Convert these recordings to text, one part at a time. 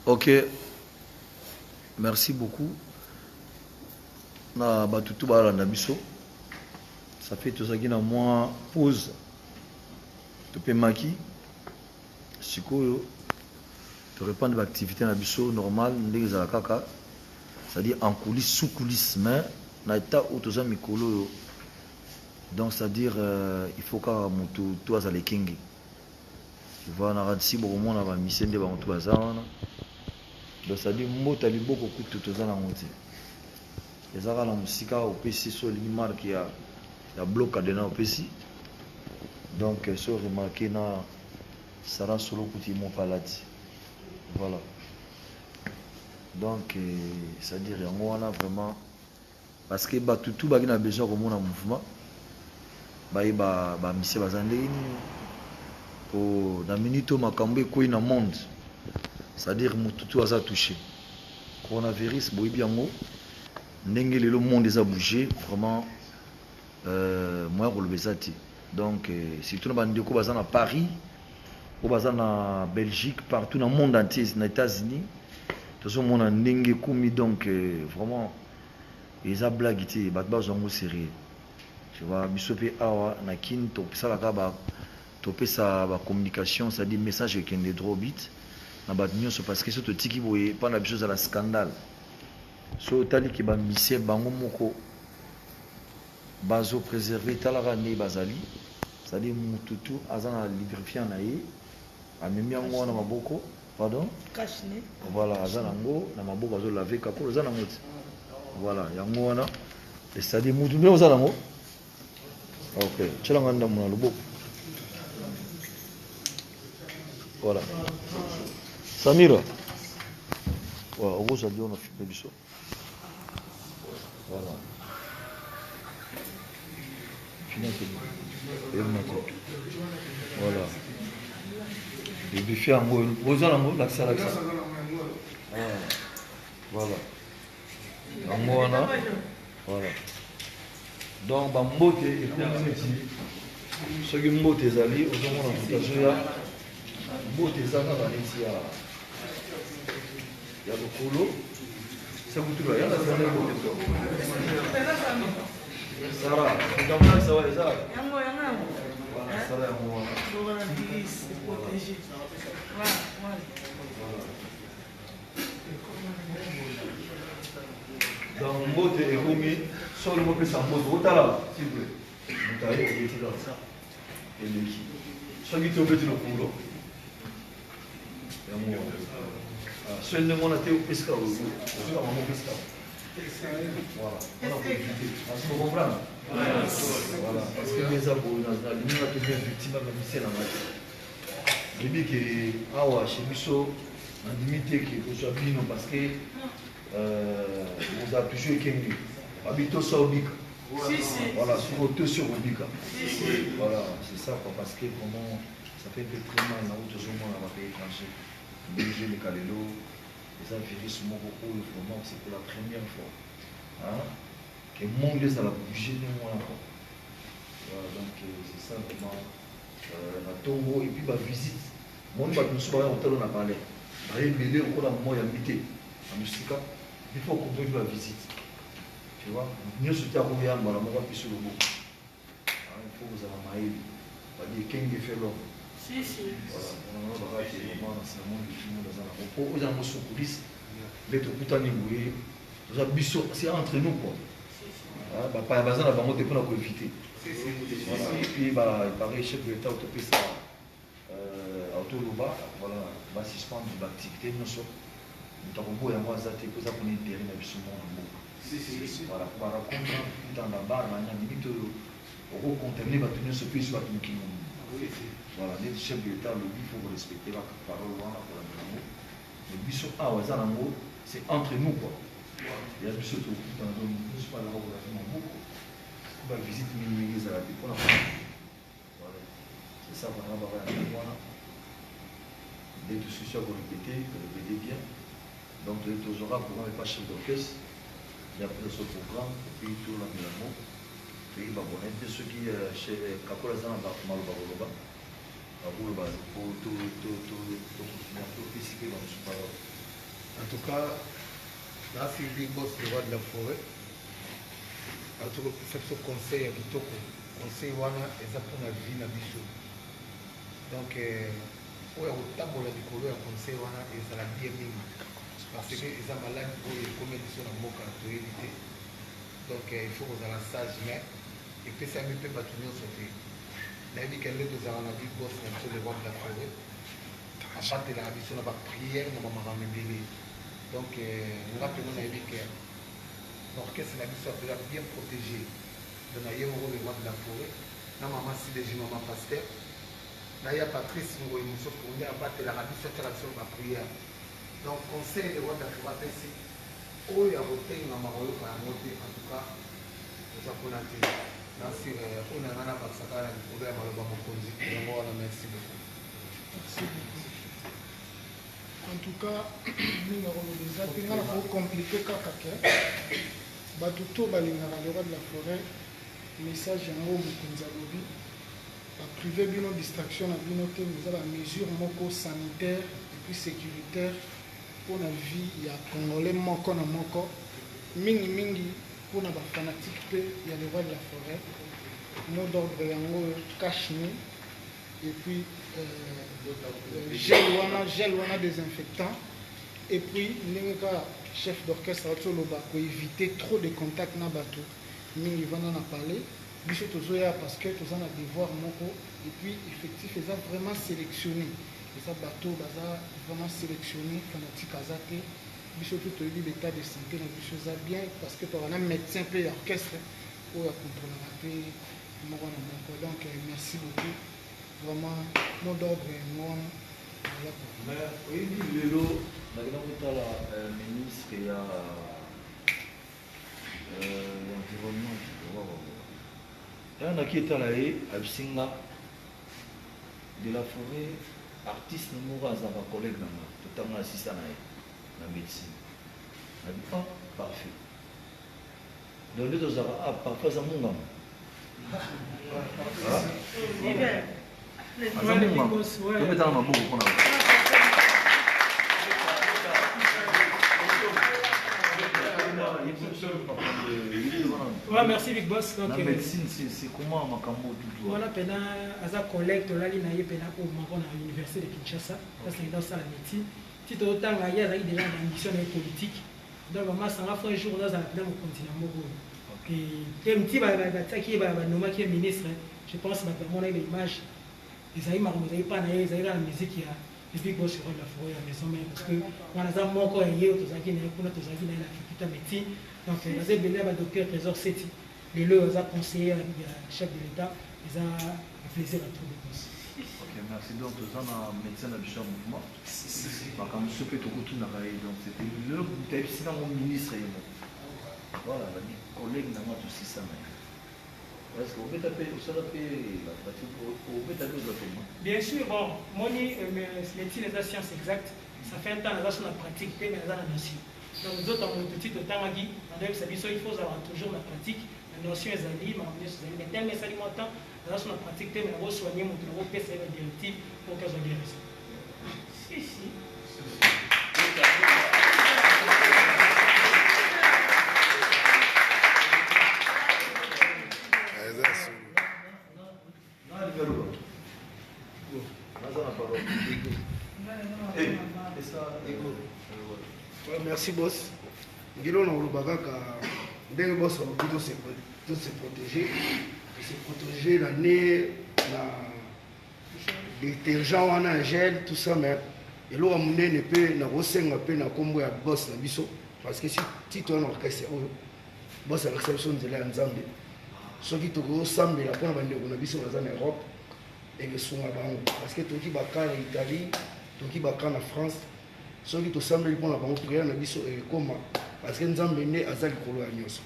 Ok, merci beaucoup. Na batutu ba landa biso. Ça fait tout ça qui na moi pause. Tu peux maki. Sikoyo. Tu reprends de l'activité na biso normal ndenge za kaka. C'est-à-dire en coulisses, sous coulisses, mais na état où tu as mikolo. Donc c'est-à-dire il faut qu'à mutu toi za le kingi. Tu vois na radisi bo mona ba misende ba mutu bazana. Donc c'est-à-dire mota liboko kutu to za na ngoti. Ezaka na musika au PC sur l'imar qui a bloqué dedans au PC. Donc ce remarqué na sera solo kuti mon palati. Voilà. Donc c'est-à-dire yango wana vraiment parce que ba tout ba na besoin comme un mouvement. Ba mise bazandeni pour na minute makambo ko ina monde. C'est-à-dire mututu aza touché. Coronavirus boyebi yango ndenge le monde a bougé vraiment moi ko lobezati. Donc surtout na bandeko baza na Paris, ou baza na Belgique, partout dans le monde entier, aux États-Unis. Tout ce monde a ndenge komi donc vraiment les a blaguité, bat ba zongo sérieux. Tu vois bisope awa na kin to pesa ka ba to pesa ba communication, ça dit message qui est trop vite. Na ba nyonso parce que surtout tiki boye pas la chose à la scandale. So tali ki ba mise bango moko bazo préserver talaka ne bazali. Ça dit mututu azana lubrifiant na ye. Amemi yango na maboko, pardon? Cache-nez. Voilà, azana ngo na maboko azo laver kako azana ngoti. Voilà, yango wana. C'est-à-dire mutu bien azana ngo. Ok, tshela nganda mona loboko. Voilà. Samira. Voilà, on va dire on a fait biso. Voilà. Voilà. Le buffet en haut, vous en haut, l'accès. Voilà. En haut, voilà. Donc, Bambote et ceux qui m'ont des alliés, aux hommes en Tazoya, Bote Zana, il y a le colo, c'est vous tout là, il y a la zone Sarah, tu comprends ça, ouais, ça? Sarah, moi. Donc, Mbote et Rumi, sur le mot que ça Mbote, là, s'il vous plaît. Vous avez oublié tout ça. Et le qui? Soit qui t'oublie le boulot. Seul le monde a été au pesca au bout. On va au pesca. Voilà. On a profité. Vous comprenez? Voilà. Parce que les abos, dans la ligne, on a été victime de la mission en matière. Je dis que, ah ouais, chez Misso, on a limité que ce soit bien parce que vous avez toujours été habité sur Obika. Voilà, sur le sur Obika. Voilà, c'est ça, parce que comment ça fait un peu très mal, là où tout le monde a pays étranger. Belgique, le Calélo, les virus beaucoup, vraiment, c'est pour la première fois. Hein? Que le monde est à la bouger de moi encore. Voilà, donc c'est ça vraiment. La Tongo et puis la visite. Moi, je me suis parlé en tel on a parlé. Il y a encore un moyen d'habiter en musique. Il faut qu'on ait la visite. Tu vois? Nous sommes à Royan, on va plus sur le bout. Il faut que vous ayez maïl. On va dire qu'il fait l'homme. Si, si. Voilà, on va voir qu'il y a un enseignement du film dans un rapport. Aux gens sont coulisses, les Tokutani, c'est entre nous quoi. Pas besoin d'avoir monté pour nous éviter. Et puis, il paraît chef de l'État autopé ça. Autoloba, voilà, va suspendre l'activité. Nous sommes. Nous avons un mois d'attente pour ça qu'on ait péri dans le monde. Voilà, pour raconter dans la barre, on a limite au contenir, va tenir ce pays sur la Tunki. Voilà, les chefs de l'État, il faut respecter la parole pour la maison. Les bisous, c'est entre nous quoi. Il y a des bisous tout dans le monde, je ne sais pas là où on a fait beaucoup. On va visiter les Arabes pour la voilà. C'est ça qu'on va voir à la des discussions qu'on répétait, que répétait bien. Donc, le Tozora, pour moi, n'est pas chef d'orchestre. Il y a plusieurs programmes, et puis tout la Milano. pays babonais te soki kakola aza na maloba koloba bakoloba po topesi mpe bamosu parole. En tout cas, là, c'est Big Boss, le roi de la forêt. En tout cas, ce conseil à Kitoko, conseil wana eza pour la vie na biso. Donc, oyo kotambola likolo ya conseil wana ezala bien mingi parce que eza maladi oyo ekomi biso na mboka toyebi te. Donc, il faut kozala sage mais epesami mpe bato nyonso te. nayebi ke nde tozala na Big Boss na biso le roi de la forêt abatelaka biso na bapriere na bamakambo ebele. Donc, nga mpenza nayebi ke l'orchestre na biso apela bien protégé. Donc, naye moko le roi de la forêt na mama sideji mama paster na ya Patrice ngoyi mosusu nde abatelaka biso atala biso bapriere. Donc, conseil le roi de la forêt apesi oyo ya kotengama koyoka yango te. En tout cas oza mpona te nasi oyo na nga na bakisaka na likolo ya maloba mokonzi yango wana. Merci beaucoup. Merci beaucoup. En tout cas, nous avons compliqué kaka bato to balingaka le roi de la forêt message yango mokonzi alobi baprive bino distraction na bino te eza bamesure moko sanitaire et puis sécuritaire pour la vie ya congolais moko na moko mingi pour na bafanatique mpe ya le roi de la forêt. Mot d'ordre yango cache-nez et puis gel wana désinfectant et puis ndenge kaka chef d'orchestre atoloba koéviter trop de contact na bato mingi vanda na parler biso tozoya parce que toza na devoir moko et puis effectif eza vraiment sélectionné eza bato baza vraiment sélectionné fanatique aza te biso to toyebi l'état de santé na biso eza bien parce que toza na médecin mpe ya orchestre oyo akontrolaka mpe moko na moko. Donc merci beaucoup vraiment mot d'ordre moi. Mais oyebi lelo nakenda kotala ministre ya environnement ya naki etala ye abisinga de la forêt artiste moko azalaka collègue nanga totanga asista na ye na médecine nabi parfait donc nde tozalaka parfois aza mongama aza mongama topetana maboko mpona merci Big Boss. La médecine, c'est comment Makambo tout voilà, pendant un collègue, on a dit à l'université de Kinshasa, parce que dans la médecine, si tu as autant il y a déjà une ambition politique, donc on ça va faire un jour dans le continent. Et un petit qui est ministre, je pense que mon image, ils n'avaient pas la musique qui a. Et Big Boss sur la forêt à la maison même parce que on a un mot qui est autour de la médecine. Donc, il y a un docteur Trésor Seti, les lois conseillers, chef de l'État, ils ont plaisir à tout le monde. Ok, merci. Donc, nous avons un médecin à Bichon Mouvement. Quand nous sommes tous donc c'était le ministre. Voilà, les collègues n'ont pas tout ça. Est-ce qu'on peut taper au sol bien sûr, bon, mon médecine et la science exacte, ça fait un temps que la pratique, mais la notion. Donc, nous autres, on est tout le temps, il faut avoir toujours la pratique, la notion est alliée, mais tellement ça alimentant, la pratique, mais on va soigner, on va faire la directive pour qu'elle soit guérisse. Si, si. Merci boss. Ngilo na olobaka ndenge boss alobi de se protéger l'année na détergent wana gel tout ça mais eloko munene pe na kosenga pe na kombo ya boss na biso parce que si tu as un orchestre oyo boss avec biso nzela ya nzambe soki tokosambela mpona bandeko na biso baza na Europe ekesunga bango parce que toki baka na Italie toki baka na France soki tosambeli mpona bango priere na biso ekoma parce que nzambe nde aza likolo ya nyonso.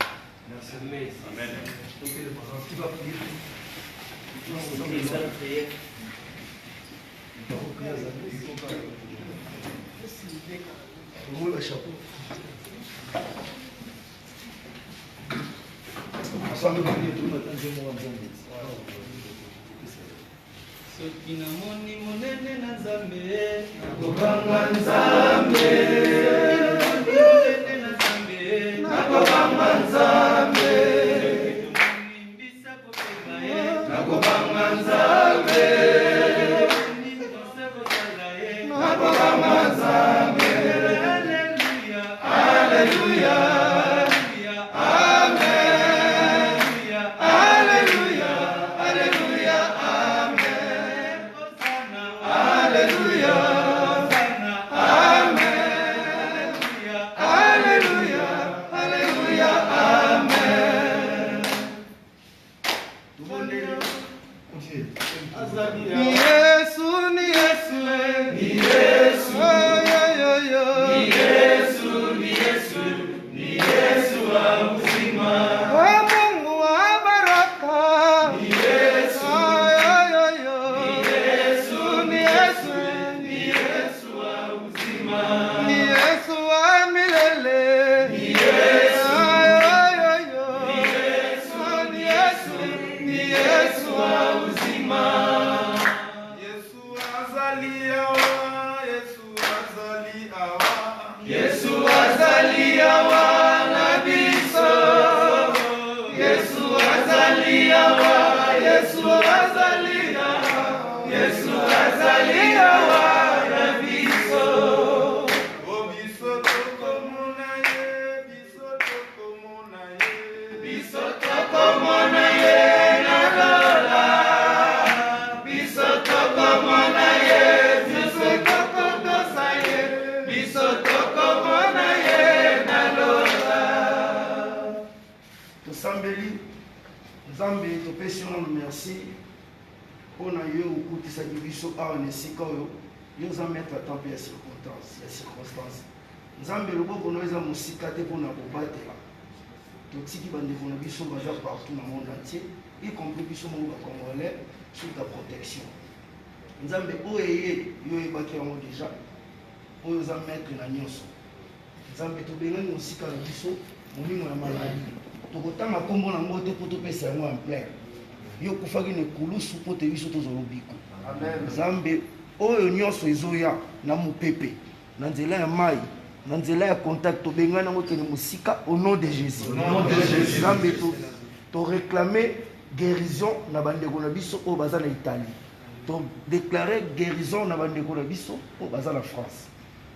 Chapeau. soki namoni monene na Nzambe nakobanga Nzambe monene na Nzambe nakobanga Nzambe mbisa kopenga ye nakobanga Nzambe mbisa kosala ye nakobanga Nzambe Alléluia Nzambe topesi yo merci mpona yo okutisaki biso awa na esika oyo yo oza maître ata mpe ya circonstance Nzambe loboko no eza mosika te mpona kobatela totiki bandeko na biso baza partout na monde entier y compris biso moko bacongolais sous ta protection Nzambe oyo eye yo oyebaki yango déjà oyo oza maître na nyonso Nzambe tobengani mosika na biso molimo ya maladi tokotanga kombo nango te mpo topesa yango en plein yo okufaki na ekulusu mpo te biso tozala biko Nzambe oyo nyonso ezoya na mopepe na nzela ya mai na nzela ya contact tobengani yango kende mosika au nom de Jésus Nzambe toréclame guérison na bandeko na biso oyo baza na Italie todéclare guérison na bandeko na biso oyo baza na France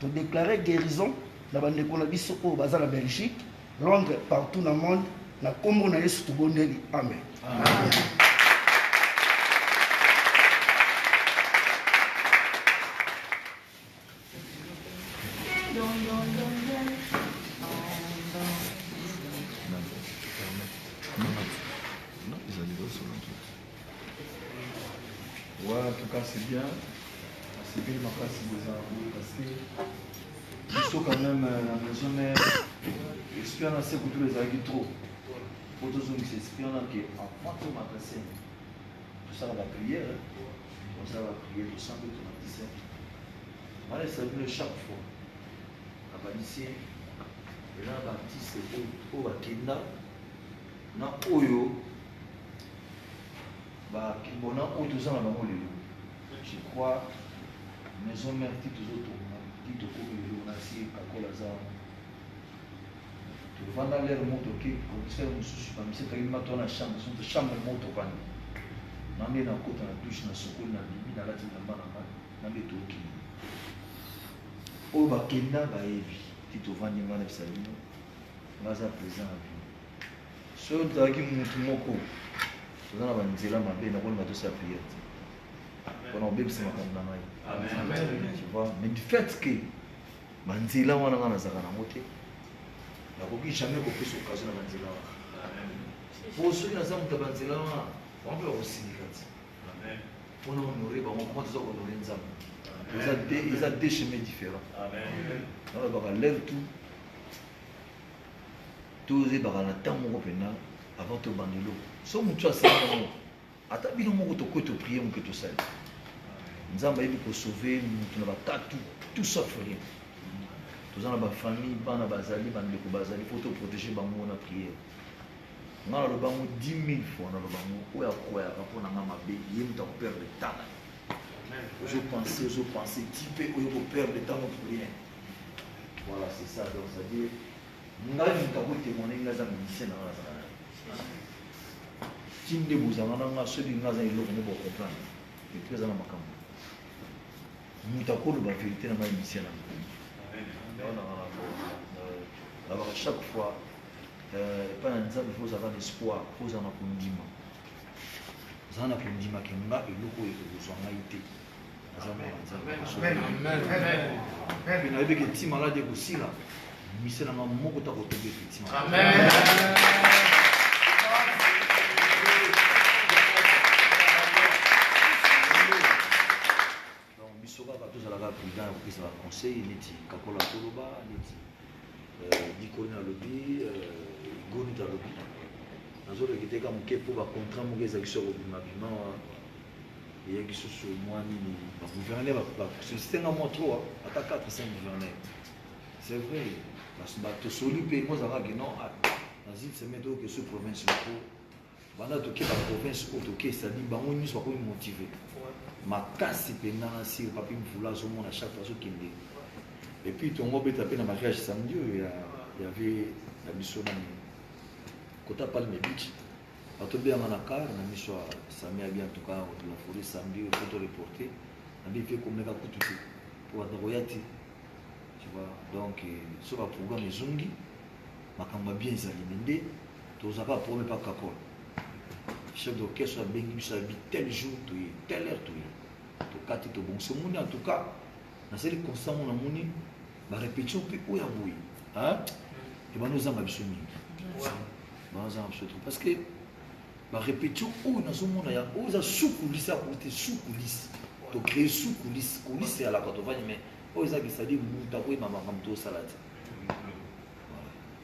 todéclare guérison na bandeko na biso oyo baza na Belgique Londres partout dans le monde na kombo na Yesu tobondeli amen. Ouais, en tout cas c'est bien. C'est bien parce que il faut quand même la maison mère expérience c'est pour tous les amis trop. Pour tous ceux qui s'expérimentent qui avant tout magasin. Tout ça va prier, on ça va prier tout ça tout magasin. Moi ça vient chaque fois. À Balici, les gens baptisent au Bakenda na oyo ba kibona oyo tout ça na bango lelo. Je crois maison mère tout autres dit au cours de l'onasi kakola za tu vanda l'air moto qui conseil mususu ba mise ka ima tona chambre son chambre moto bani na mbe na kota na douche na sokoli na bibi na lati na bana na mbe to ki o ba kenda ba evi ti to vandi ngana bisalino ngaza présent à vie so ndaki mutu moko tozana ba nzela mabe na kona to sa prière on a bien besoin de maman. Amen. Tu vois, mais du fait que manzila wana ngana zaka na moté, na koki jamais beaucoup sur occasion na manzila wana. Amen. Pour ceux qui na zamu tabanzila wana, on peut aussi dire. Amen. Pour nous honorer, on commence à honorer Nzambe. Ils ont deux chemins différents. Amen. On va lève tout. Tous les barana tant mon pena avant de bandelo. So mutu asa ata bino moko to ko to prier mon que to ça. Nzamba yebi ko sauver mutu na batatu tout sauf rien. Tous na ba famille bana bazali bandeko bazali faut te protéger bango na prière. nga na loba ngo 10 000 fois na loba ngo oya koya rapport na nga mabe ye muta ko perdre temps je pensais type oyo ko perdre temps pour rien voilà c'est ça donc ça dit nga muta ko témoigner nga za musicien na nga tinde buzanga na nga soki nga za eloko ne bo comprendre et puis za na makambo muta ko loba vérité na nga musicien na alors à chaque fois pas un nzambe il faut avoir l'espoir il faut avoir kondima zana kondima kenga eloko ekozwa ngai te amen na yebeke ntima malade ekosila misala nga moko ta kotoba effectivement amen donc biso kaka tozalaka prudent ya kopesa baconseil neti kakola koloba neti dikoni alobi goni talobi nazoleki te ka moke mpo bacontrat moko ezalaki so kobimabima eyaki susu mwa nini bagouverneur basosité nga mwa 3 ata 4-5 gouverneur c'est vrai tosoli mpe mozalaka ke non nazi seme toyoke so province loko banda toke baprovince oyo toke c'est-à-dire bango nyonso bakomi motive makasi mpenza na sire papi mvula azomona chaque fois azokende et puis tongo beta pe na mariage samedi il y avait la biso na kota Palme Beach bato bien na car na miso samedi bien en tout cas la forêt samedi photo reporter na bien fait comme ka kutu pour adoyati tu vois donc sur le programme ezungi makamba bien zalimende tozaka promet pas kakol chef d'orchestre a bengi biso bi tel jour to telle heure to kati to bon ce monde en tout cas na seli constamment na moni ba répétition puis où ya boui hein et ben nous en biso mingi banza biso parce que ba répétition où na zo mona ya oza sous-coulisse à côté sous-coulisse to créer sous-coulisse coulisse à la quand on va mais oza qui ça dit muta ko mama kamto salade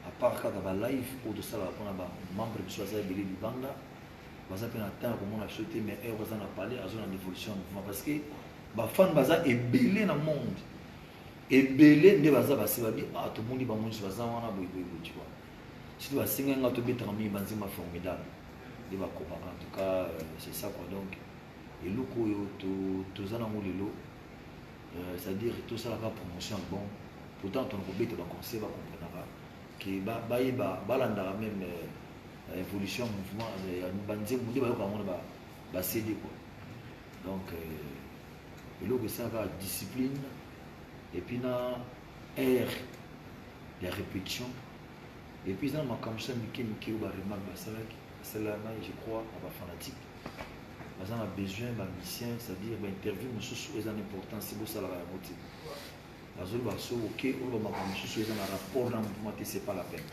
à part quand ba live ou de sala pour ba membre biso za beli banda baza pe na temps comment on a sauté mais on a parlé à zone en évolution parce que ba fan baza ebelé na monde ebele nde baza basebabi tomoni bamonisi baza wana boyeboyebo tu vois sito basenga nga tobetaka mingi banzima formidable nde bakobaka en tout cas c'est ça quoi donc eloko oyo toza nango lelo c'est-à-dire tosalaka promotion bon pourtant tona kobeta baconseil bakomprenaka ke bayeba balandaka même évolution mouvement banzembo nde bayoka yango na basede quoi donc eloko esalaka discipline et puis na air la répétition et puis dans ma kamsa mike ba remarque basalaki salama je crois à ba fanatique baza na besoin ba musicien c'est-à-dire ba interview mosusu eza important c'est beau ça la motive bazolo baso OK ou ba mosusu eza na rapport na mouvement c'est pas la peine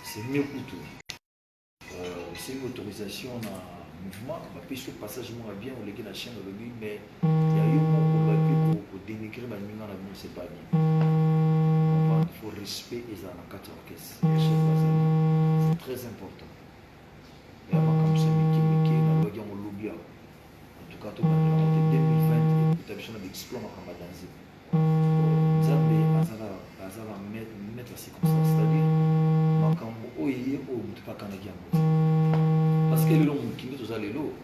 c'est mieux pour tout c'est une autorisation na mouvement ba pêche passage moi bien on légui na chaîne de lui mais il y a eu pour dénigrer ma nuit dans la vie, c'est pas bien. Il faut respect et ça, c'est très important. Et à ma comme ça, Miki, on va dire au lobby. En tout cas, tout le monde 2020, tu as besoin d'explorer ma danse. Zambé, Azara mettre la circonstance, c'est-à-dire, ma cambo, oye, tu pas canadien. Parce que le long, qui nous a les lots.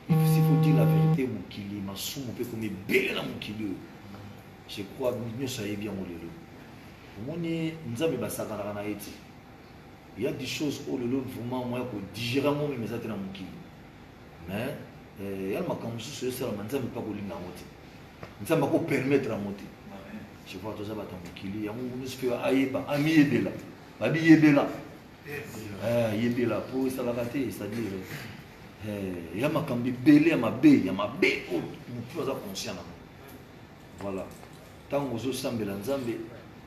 S'il faut dire la vérité, Moukili, ma somme, on peut comme belle dans Moukili. Je crois que nous savons bien où il y a des choses où le vraiment moi pour digérer moi mes attentes dans Moukili. Mais il y a ma campagne sur ça, mais ça me pas coller dans monter. Ça m'a pas permettre à monter. Je vois tout ça dans Moukili. Il y a un nous fait aïeba, ami yebela, babi yebela. Yebela pour ça la rater, c'est-à-dire. Il y a ma cambi belé à ma baie, il y a ma baie où nous pouvons être conscients. Voilà. Tant que vous semblez en Zambie,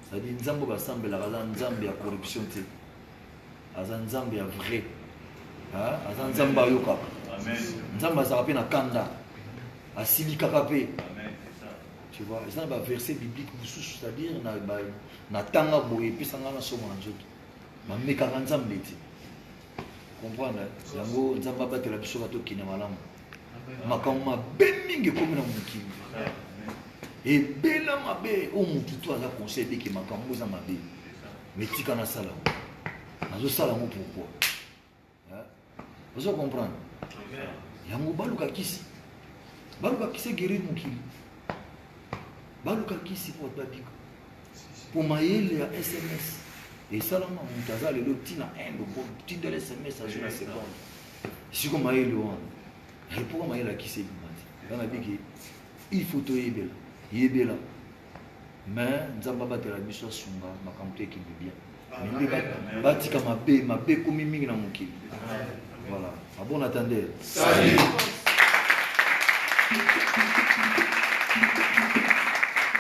c'est-à-dire Nzambo va sembler la Nzambe à corruption. Nzambe à vrai. Nzambe à yoka. Nzambe à zarapé na kanda. À sili kakapé. Tu vois, c'est un verset biblique, c'est-à-dire na tanga boye, puis ça n'a somme en jeu. Ma mécaran Nzambe. Comprendre yango nzamba batela biso bato kina malamu makamma bemingi komi na mukili et bela mabe o mutu to ala conseil biki makambo za mabe metika na sala nazo sala mo pourquoi Vous comprenez? Yango baluka kisi guérir mokili. Baluka kisi pour babika. Pour mayele ya SMS. Et ça là mutaza le tina endo pour petit de SMS à une seconde. Si comme mayele wana. Et pour mayele kisi bimandi. Bana biki il faut to yebela. Mais nzamba batela biso sunga makamte qui bien. Mais batika mabe komi mingi na mokili. Voilà. Ah bon attendez. Salut.